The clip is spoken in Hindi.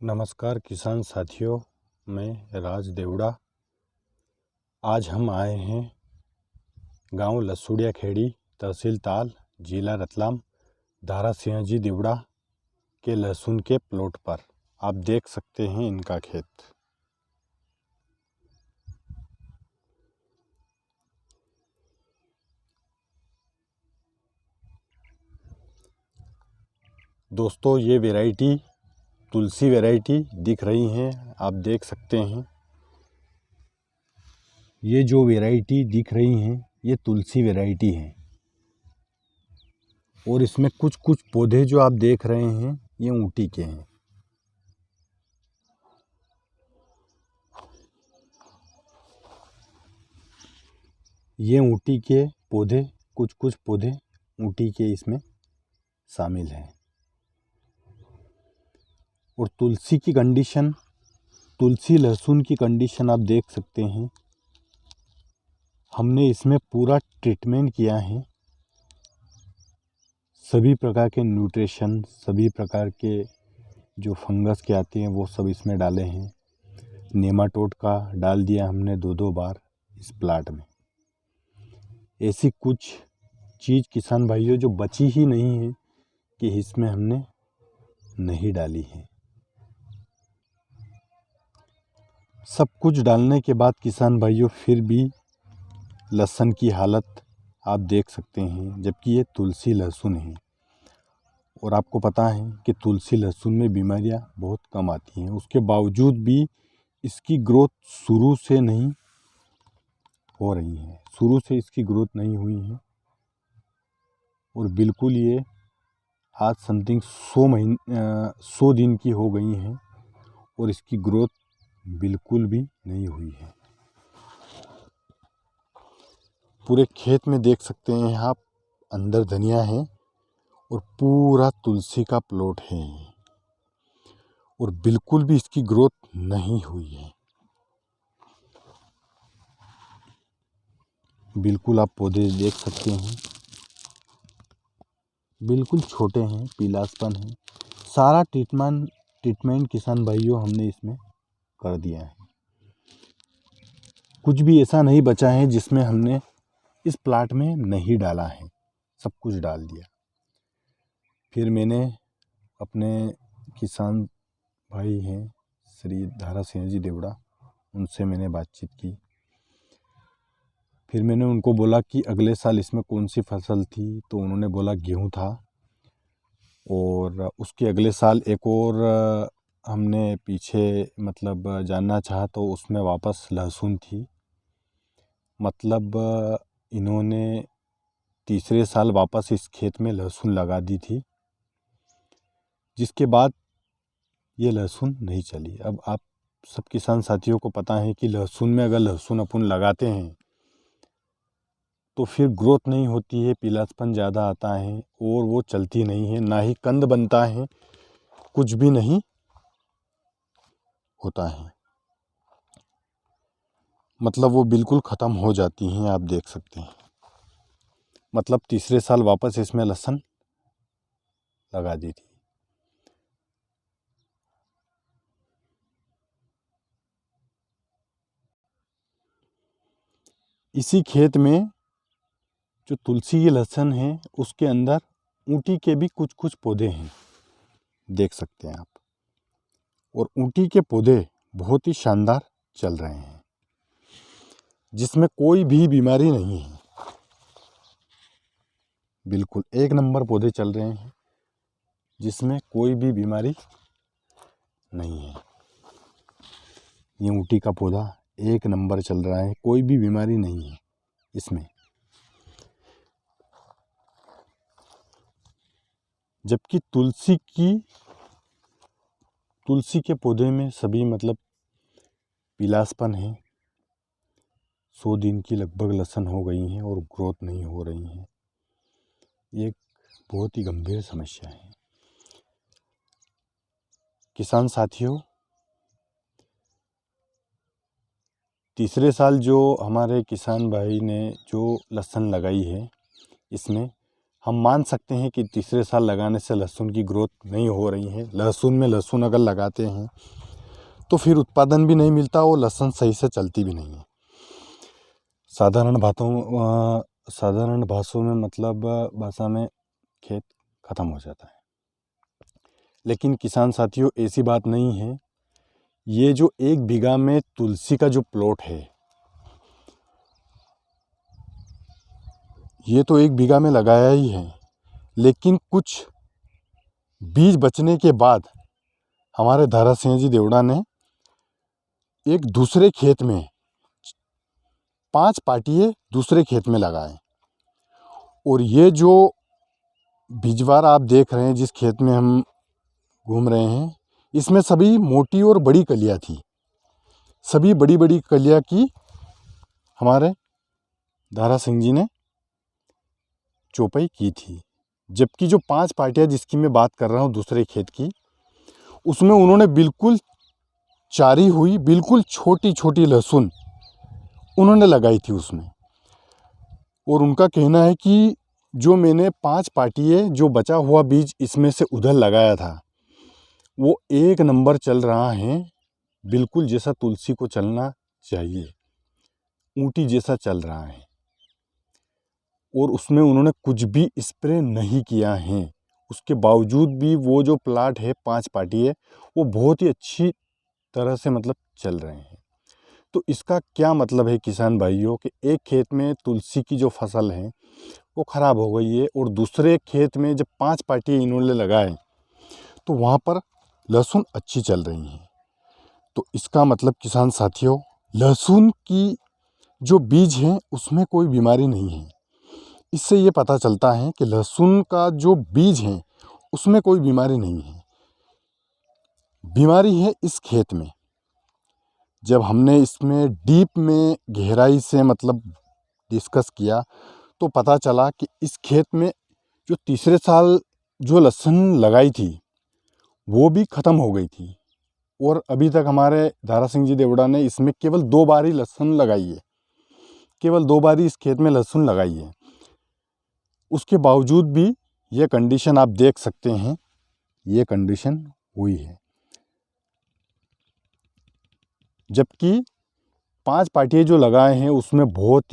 नमस्कार किसान साथियों, मैं राज देवड़ा। आज हम आए हैं गांव लसूड़िया खेड़ी, तहसील ताल, जिला रतलाम, धारा सिंह जी देवड़ा के लहसुन के प्लॉट पर। आप देख सकते हैं इनका खेत। दोस्तों, ये वैरायटी तुलसी वैरायटी दिख रही हैं, आप देख सकते हैं। ये जो वैरायटी दिख रही हैं ये तुलसी वैरायटी है। और इसमें कुछ कुछ पौधे जो आप देख रहे हैं ये ऊटी के हैं। ये ऊटी के पौधे, कुछ कुछ पौधे ऊटी के इसमें शामिल हैं। और तुलसी की कंडीशन, तुलसी लहसुन की कंडीशन आप देख सकते हैं। हमने इसमें पूरा ट्रीटमेंट किया है। सभी प्रकार के न्यूट्रिशन, सभी प्रकार के जो फंगस के आते हैं वो सब इसमें डाले हैं। नेमाटोड का डाल दिया हमने 2-2 बार इस प्लाट में। ऐसी कुछ चीज़ किसान भाइयों जो बची ही नहीं है कि इसमें हमने नहीं डाली है। सब कुछ डालने के बाद किसान भाइयों फिर भी लहसुन की हालत आप देख सकते हैं, जबकि ये तुलसी लहसुन है। और आपको पता है कि तुलसी लहसुन में बीमारियां बहुत कम आती हैं। उसके बावजूद भी इसकी ग्रोथ शुरू से नहीं हो रही है, शुरू से इसकी ग्रोथ नहीं हुई है। और बिल्कुल ये आज समथिंग 100 दिन की हो गई हैं और इसकी ग्रोथ बिल्कुल भी नहीं हुई है। पूरे खेत में देख सकते हैं आप, अंदर धनिया है और पूरा तुलसी का प्लॉट है और बिल्कुल भी इसकी ग्रोथ नहीं हुई है। बिल्कुल आप पौधे देख सकते हैं, बिल्कुल छोटे हैं, पीलासपन है। सारा ट्रीटमेंट किसान भाइयों हमने इसमें कर दिया है। कुछ भी ऐसा नहीं बचा है जिसमें हमने इस प्लाट में नहीं डाला है, सब कुछ डाल दिया। फिर मैंने अपने किसान भाई हैं श्री धारा सिंह जी देवड़ा, उनसे मैंने बातचीत की। फिर मैंने उनको बोला कि अगले साल इसमें कौन सी फसल थी, तो उन्होंने बोला गेहूं था। और उसके अगले साल एक और हमने पीछे मतलब जानना चाहा तो उसमें वापस लहसुन थी। मतलब इन्होंने तीसरे साल वापस इस खेत में लहसुन लगा दी थी, जिसके बाद ये लहसुन नहीं चली। अब आप सब किसान साथियों को पता है कि लहसुन में अगर लहसुन अपन लगाते हैं तो फिर ग्रोथ नहीं होती है, पीलापन ज़्यादा आता है और वो चलती नहीं है, ना ही कंद बनता है, कुछ भी नहीं होता है। मतलब वो बिल्कुल ख़त्म हो जाती हैं, आप देख सकते हैं। मतलब तीसरे साल वापस इसमें लहसुन लगा दी थी। इसी खेत में जो तुलसी की लहसुन है उसके अंदर ऊटी के भी कुछ कुछ पौधे हैं, देख सकते हैं आप। और ऊटी के पौधे बहुत ही शानदार चल रहे हैं, जिसमें कोई भी बीमारी नहीं है। बिल्कुल एक नंबर पौधे चल रहे हैं, जिसमें कोई भी बीमारी नहीं है। ये ऊटी का पौधा एक नंबर चल रहा है, कोई भी बीमारी नहीं है इसमें। जबकि तुलसी के पौधे में सभी मतलब पीलासपन है। 100 दिन की लगभग लहसुन हो गई हैं और ग्रोथ नहीं हो रही है। ये एक बहुत ही गंभीर समस्या है। किसान साथियों, तीसरे साल जो हमारे किसान भाई ने जो लहसुन लगाई है, इसमें हम मान सकते हैं कि तीसरे साल लगाने से लहसुन की ग्रोथ नहीं हो रही है। लहसुन अगर लगाते हैं तो फिर उत्पादन भी नहीं मिलता और लहसुन सही से चलती भी नहीं है। साधारण भाषा में मतलब भाषा में खेत ख़त्म हो जाता है। लेकिन किसान साथियों, ऐसी बात नहीं है। ये जो 1 बीघा में तुलसी का जो प्लॉट है, ये तो 1 बीघा में लगाया ही है, लेकिन कुछ बीज बचने के बाद हमारे दारा सिंह जी देवड़ा ने एक दूसरे खेत में 5 पाटिये दूसरे खेत में लगाए। और ये जो बीजवार आप देख रहे हैं, जिस खेत में हम घूम रहे हैं, इसमें सभी मोटी और बड़ी कलियां थी। सभी बड़ी बड़ी कलियां की हमारे दारा सिंह जी ने चौपाई की थी। जबकि जो 5 पाटियां जिसकी मैं बात कर रहा हूँ दूसरे खेत की, उसमें उन्होंने बिल्कुल चारी हुई, बिल्कुल छोटी छोटी लहसुन उन्होंने लगाई थी उसमें। और उनका कहना है कि जो मैंने 5 पाटिये जो बचा हुआ बीज इसमें से उधर लगाया था, वो 1 नंबर चल रहा है, बिल्कुल जैसा तुलसी को चलना चाहिए, ऊँटी जैसा चल रहा है। और उसमें उन्होंने कुछ भी स्प्रे नहीं किया है। उसके बावजूद भी वो जो प्लाट है 5 पाटिये, वो बहुत ही अच्छी तरह से मतलब चल रहे हैं। तो इसका क्या मतलब है किसान भाइयों, कि एक खेत में तुलसी की जो फसल है वो ख़राब हो गई है, और दूसरे खेत में जब 5 पाटिये इन्होंने लगाए तो वहाँ पर लहसुन अच्छी चल रही है। तो इसका मतलब किसान साथियों, लहसुन की जो बीज हैं उसमें कोई बीमारी नहीं है। इससे ये पता चलता है कि लहसुन का जो बीज है उसमें कोई बीमारी नहीं है। बीमारी है इस खेत में। जब हमने इसमें डीप में गहराई से मतलब डिस्कस किया तो पता चला कि इस खेत में जो तीसरे साल जो लहसुन लगाई थी वो भी ख़त्म हो गई थी। और अभी तक हमारे दारा सिंह जी देवड़ा ने इसमें केवल 2 बार ही लहसुन लगाई है, केवल 2 बार ही इस खेत में लहसुन लगाई है। उसके बावजूद भी ये कंडीशन आप देख सकते हैं, ये कंडीशन हुई है। जबकि 5 पाटिये जो लगाए हैं उसमें बहुत ही